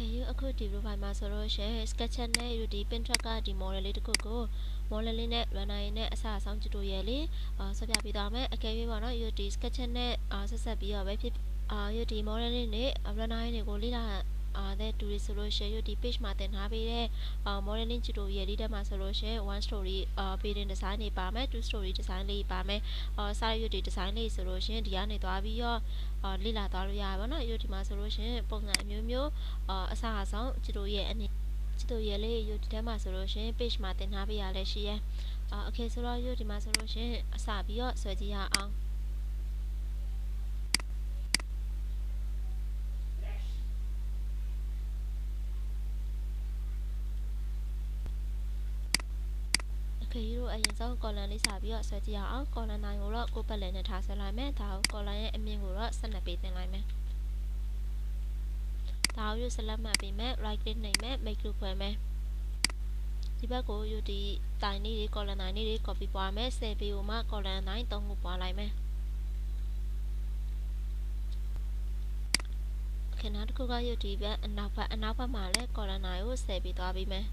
you အခုဒီ profile မှာဆိုလို့ရှိရင် sketcher နဲ့ဒီ pin track ကဒီ model လေးတစ်ခုကို model လေးနဲ့ runner လေးနဲ့အစားအဆောင်တူတူရဲ့လေဆွဲပြပေးသွားမယ်အကယ်၍ပေါ့နော်ဒီ sketcher နဲ့ဆက်ဆက်ပြီးတော့ပဲဖြစ်ဒီ model လေးနဲ့ runner လေးတွေကိုလေ့လာတဲ့တူတွေဆိုလို့ရှိရင်ဒီ page မှာတင်ထားပေးတဲ့ modeling tutorial လေးတက်မှာဆိုလို့ရှိရင် one story building design တွေပါမယ် two story design လေးပါမယ်စရရွဒီ design လေးဆိုလို့ရှိရင်ဒီကနေသွားပြီးတော့လေ့လာသွားလို့ရပါတော့ဒီမှာဆိုလို့ရှိရင်ပုံစံအမျိုးမျိုးအစားအဆောင် tutorial အနေ tutorial လေးဒီထဲမှာဆိုလို့ရှိရင် page မှာတင်ထားပေးရလဲရှိရဲokay ဆိုတော့ဒီမှာဆိုလို့ရှိရင်အစပြီးတော့ဆွဲကြည့်ရအောင်ခေရီတို့အရင်ဆုံး column လေးစပြီးတော့ဆွဲကြည့်ရအောင် column 9ကိုတော့ကိုယ်ပတ်လည်နဲ့ထားဆွဲလိုက်မယ်ဒါကို column ရဲ့အမြင့်ကိုတော့12ပေးတင်လိုက်မယ်ဒါကို select မှတ်ပေးမယ် right click နှိပ်မယ် make group ဖွဲ့မယ်ဒီဘက်ကိုဒီတိုင်လေးတွေ column 9လေးတွေ copy ပွားမယ်10ပေးကိုမှ column 9 3ခုပွားလိုက်မယ်ခင်ဗျားတခုကဒီဘက်အနောက်ဘက်မှာလဲ column 9ကို10ပေးသွားပေးမယ်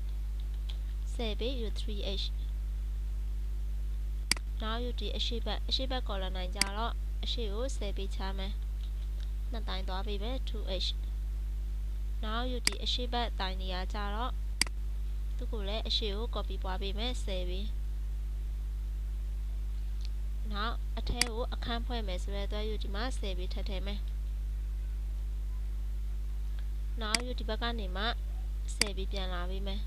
10ပေး 3h နောက်ဒီအရှိဘက် column 9ကြတော့အရှိကို10ပေးချမယ်နှစ်တိုင်းသွားပေးမယ် 2h နောက်ဒီအရှိဘက်တိုင်နေရာကြတော့သူကိုလည်းအရှိကို copy ပွားပေးမယ်10ပေးနောက်အထဲကိုအခန်းဖွဲ့မယ်ဆိုတဲ့အတွက်ဒီမှာ10ပေးထည့်ထည့်မယ်နောက်ဒီဘက်ကနေမှ10ပေးပြန်လာပေးမယ်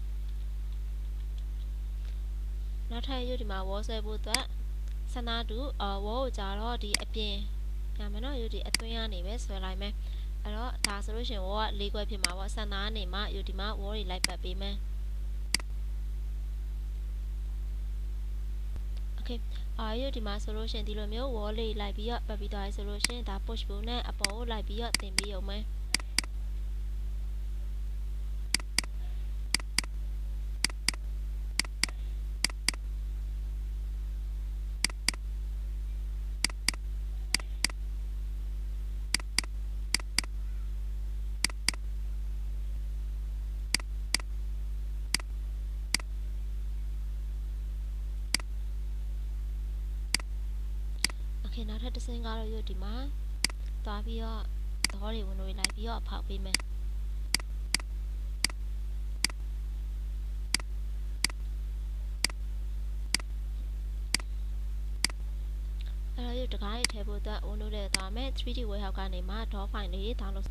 နောက်ထပ်ဒီမှာ wall ဆွဲဖို့အတွက်ဆန္ဒတူ wall ကိုကြတော့ဒီအပြင်ညမယ်နော်ဒီအတွင်းကနေပဲဆွဲလိုက်မယ်အဲ့တော့ဒါဆိုလို့ရှိရင် wall က၄ခွက်ဖြစ်မှာပေါ့ဆန္ဒကနေမှဒီမှာ wall တွေလိုက်ပတ်ပေးမယ်okay ဒီမှာဆိုလို့ရှိရင်ဒီလိုမျိုး wall လေးလိုက်ပြီးတော့ပတ်ပြီးသွားပြီဆိုလို့ရှိရင်ဒါ push ဘူးနဲ့အပေါ်ကိုလိုက်ပြီးတော့တင်ပေးအောင်မယ်နောက်ထပ်တစ်ဆင့်ကတော့ဒီမှာသွားပြီးတော့သဘောတွေဝင်လို့လိုက်ပြီးတော့ဖောက်ပေးမယ်အဲ့တော့တကားတွေထည့်ဖို့အတွက်ဝင်လို့လည်းသွားမယ် 3D warehouse ကနေမှ DAW file လေး download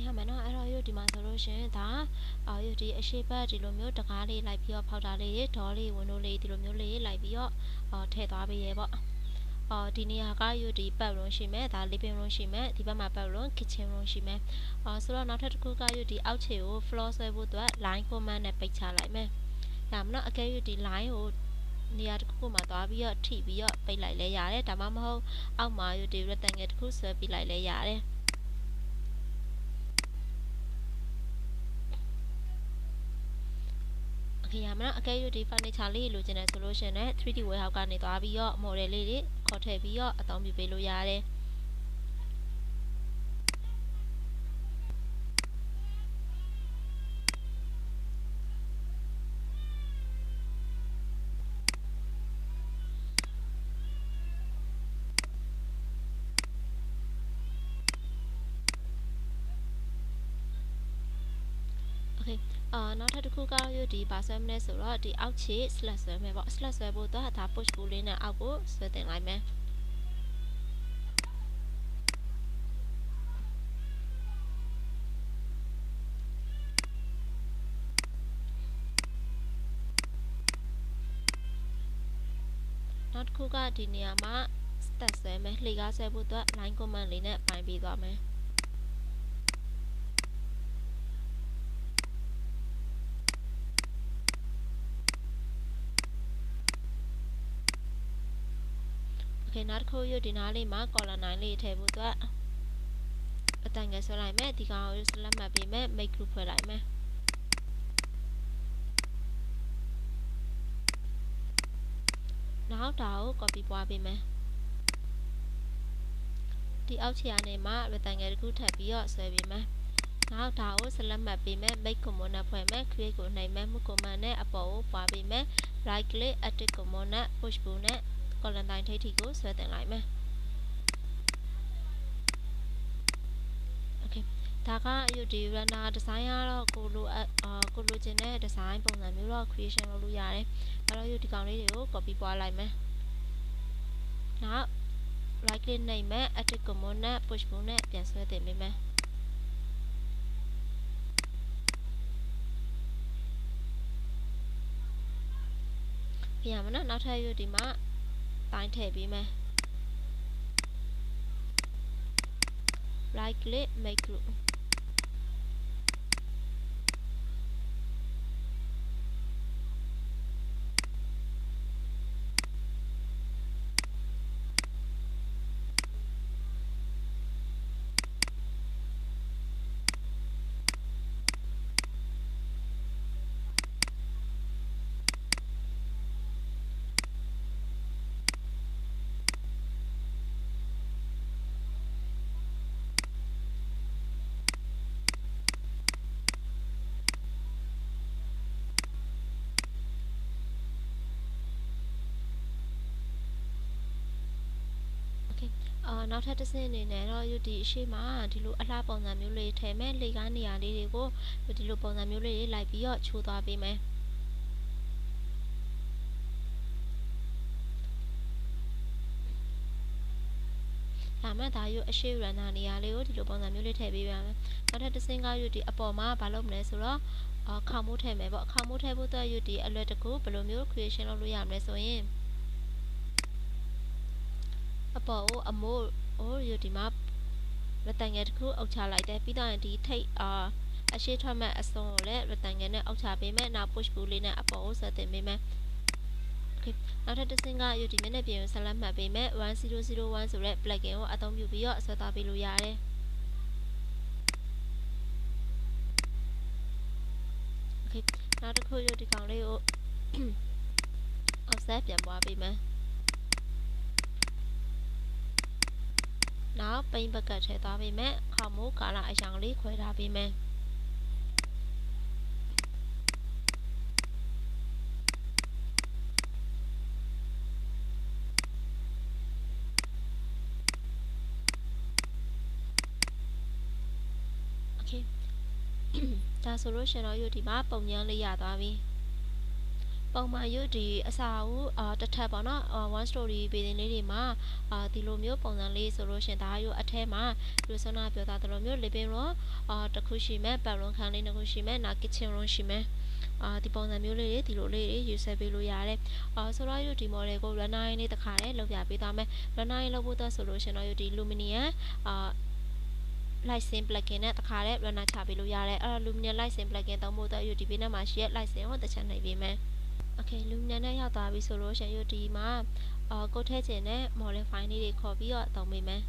ရမယ်နော်အဲ့တော့ဒီမှာဆိုလို့ရှင်ဒါဒီအရှိဘက်ဒီလိုမျိုးတကားလေးလိုက်ပြီးတော့ဖောက်တာလေးဒေါ်လေးဝင်လို့လေးဒီလိုမျိုးလေးလိုက်ပြီးတော့ထည့်သွားပေးရဲပေါ့ဒီနေရာကဒီပတ်ရုံရှိမယ်ဒါ living room ရှိမယ်ဒီဘက်မှာပတ်ရုံ kitchen room ရှိမယ်ဆိုတော့နောက်ထပ်တစ်ခုကဒီအောက်ခြေကို floor ဆွဲဖို့အတွက် line command နဲ့ပိတ်ချလိုက်မယ်ဒါမှမဟုတ်အကယ်၍ဒီ line ကိုနေရာတစ်ခုမှာသွားပြီးတော့ထိပြီးတော့ပိတ်လိုက်လဲရတယ်ဒါမှမဟုတ်အောက်မှာဒီ rectangle တစ်ခုဆွဲပြီးလိုက်လဲရတယ်ရမှာအကယ်၍ဒီ furniture လေးလိုချင်တယ်ဆိုလို့ရှိရင် 3D warehouse ကနေသွားပြီးတော့ model လေးတွေခေါ်ထည့်ပြီးတော့အသုံးပြုပေးလို့ရတယ်โอ เคနောက်ထပ်တစ်ခုကတော့ဒီဘာဆွဲမလဲဆိုတော့ဒီအောက်ခြေ slash ဆွဲမယ်ပေါ့ slash ဆွဲဖို့တော့ဒါ push pull လေးနဲ့အောက်ကိုဆွဲတင်လိုက်မယ်နောက်တစ်ခုကဒီနေရာမှာ start ဆွဲမယ်လှေကားဆွဲဖို့တော့ line command လေးနဲ့ပိုင်းပြီးသွားမယ်โอเคနောက်တစ်ခုဒီနားလေးမှာ column 9လေးထည့်ဖို့အတွက်အတန်ငယ်ဆွဲလိုက်မယ်ဒီကောင်ကို select မှတ်ပြီးမယ် make group ဖွဲ့လိုက်မယ်နောက်ဒါကို copy ပွားပေးမယ်ဒီအောက်ခြေအနေမှာ rectangle တစ်ခုထပ်ပြီးတော့ဆွဲပေးမယ်နောက်ဒါကို select မှတ်ပေးမယ် make command ဖွဲ့မယ် create ကိုနှိပ်မယ် move command နဲ့အပေါ်ကိုပွားပေးမယ် right click edit command နဲ့ push pull နဲ့ column တိုင်းထိပ်ထိကိုဆွဲတင်လိုက်မယ်โอเคဒါကဒီ runner design ကတော့ကိုလိုချင်တဲ့ design ပုံစံမျိုးတော့ creation လုပ်လို့ရတယ်အဲ့တော့ဒီကောင်လေးတွေကို copy ပွားလိုက်မယ်နောက် right click နှိပ်မယ် edit command နဲ့ push pull နဲ့ပြန်ဆွဲတင်ပေးမယ်ပြန်ရမနော်နောက်ထပ်ဒီမှာတိုင်းထည့်ပေးမယ် right click make groupနောက်ထပ်တစ်ဆင့်အနေနဲ့တော့ဒီအရှိမှာဒီလိုအလှပုံစံမျိုးလေးထည့်မယ်လေကားနေရာလေးတွေကိုဒီလိုပုံစံမျိုးလေးတွေလိုက်ပြီးတော့ချိုးသွားပေးမယ်ဒါမှဒါအရှိ runner နေရာလေးကိုဒီလိုပုံစံမျိုးလေးထည့်ပေးပါမယ်နောက်ထပ်တစ်ဆင့်ကဒီအပေါ်မှာဘာလုပ်မလဲဆိုတော့ခေါင်းမိုးထည့်မယ်ပေါ့ခေါင်းမိုးထည့်ဖို့အတွက်ဒီအလွယ်တကူဘယ်လိုမျိုး creation လုပ်လို့ရမလဲဆိုရင်အပေါ်ကိုအမိုးဒီမှာ rectangle တစ်ခုအုပ်ချလိုက်တယ်ပြီးတော့ဒီထိပ်အရှိထွက်မဲ့အစုံကိုလည်း rectangle နဲ့အုပ်ချပေးမယ်နောက် push pull လေးနဲ့အပေါ်ကိုဆွဲတင်ပေးမယ်နောက်ထပ်တစ်ဆင့်ကဒီမျက်နှာပြင်ကိုဆက်လက်မှတ်ပေးမယ်1001ဆိုတဲ့ plugin ကိုအသုံးပြုပြီးတော့ဆွဲသွားပေးလို့ရတယ်โอเคနောက်တစ်ခုဒီကောင်လေးကို offset ပြန်ပွားပေးမယ်နောက် paint bucket ထည့်သွားပေးမယ်ခေါင်းမိုးကာလာအရောင်လေးခွဲထားပေးမယ်โอเคဒါဆိုလို့ရှင်တော့ဒီမှာပုံညမ်းလေးရသွားပြီပုံမှန်ဒီအစာအုပ်တစ်ထပ်ပေါ့နော် one story building လေးတွေမှာဒီလိုမျိုးပုံစံလေးဆိုလို့ရှင်ဒါအထဲမှာလူစနာပြောတာတလို့မျိုး living room တစ်ခုရှိမယ် bedroom ခန်းလေးတစ်ခုရှိမယ်နောက် kitchen room ရှိမယ်ဒီပုံစံမျိုးလေးတွေဒီလိုလေးတွေယူဆပေးလို့ရတယ်ဆိုတော့ဒီ model ကို runner လေးတစ်ခါလေးလုပ်ပြပေးသွားမယ် runner လေးလုပ်ဖို့တော့ဆိုလို့ရှင်တော့ဒီ luminous license plugin နဲ့တခါလေး runner ချပေးလို့ရတယ်အဲ့တော့ luminous license plugin သုံးဖို့တော့ဒီဘေးနားမှာရှိတဲ့ license ကိုတစ်ချက်နှိပ်ပေးမယ်โอเคလူမြန်နဲ့ရောက်သွားပြီဆိုလို့ရှင်ဒီမှာကိုထည့်ချင်တဲ့ model file လေးတွေခေါ်ပြီးတော့သုံးပေးမယ်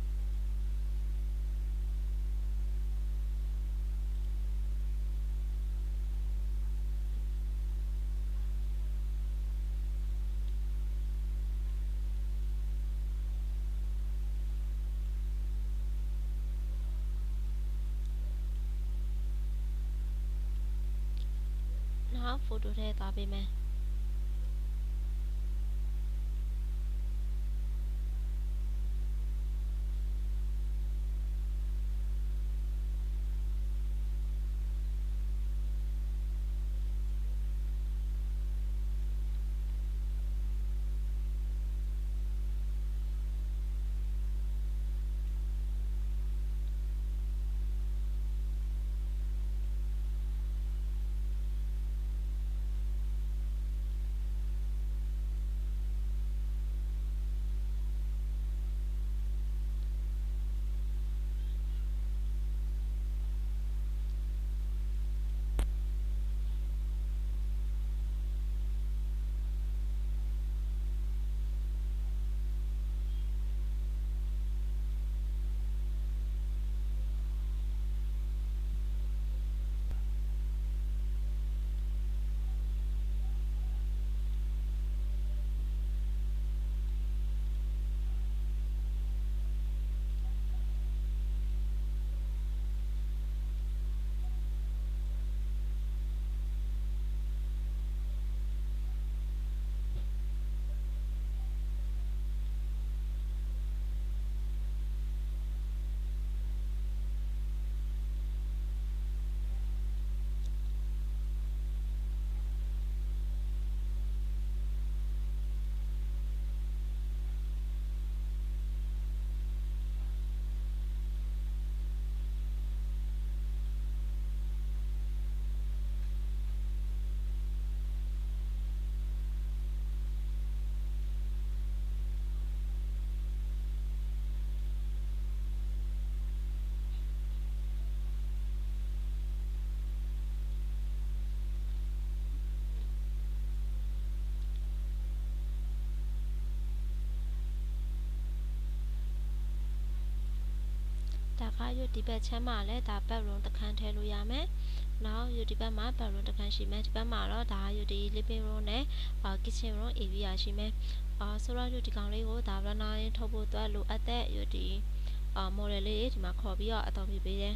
နောက် photo ထည့်သွားပေးမယ် ခါရွဒီဘက်ချမ်းမှာလည်းဒါဘက်ရုံတခန်းထဲလို့ရမယ်နောက်ရွဒီဘက်မှာဘက်ရုံတခန်းရှိမယ်ဒီဘက်မှာတော့ဒါရွဒီ living room နဲ့kitchen room area ရှိမယ်ဆိုတော့ဒီကောင်လေးကိုဒါ runner ထုတ်ဖို့အတွက်လိုအပ်တဲ့ဒီmodel လေးဒီမှာခေါ်ပြီးတော့အသုံးပြုပေးတယ်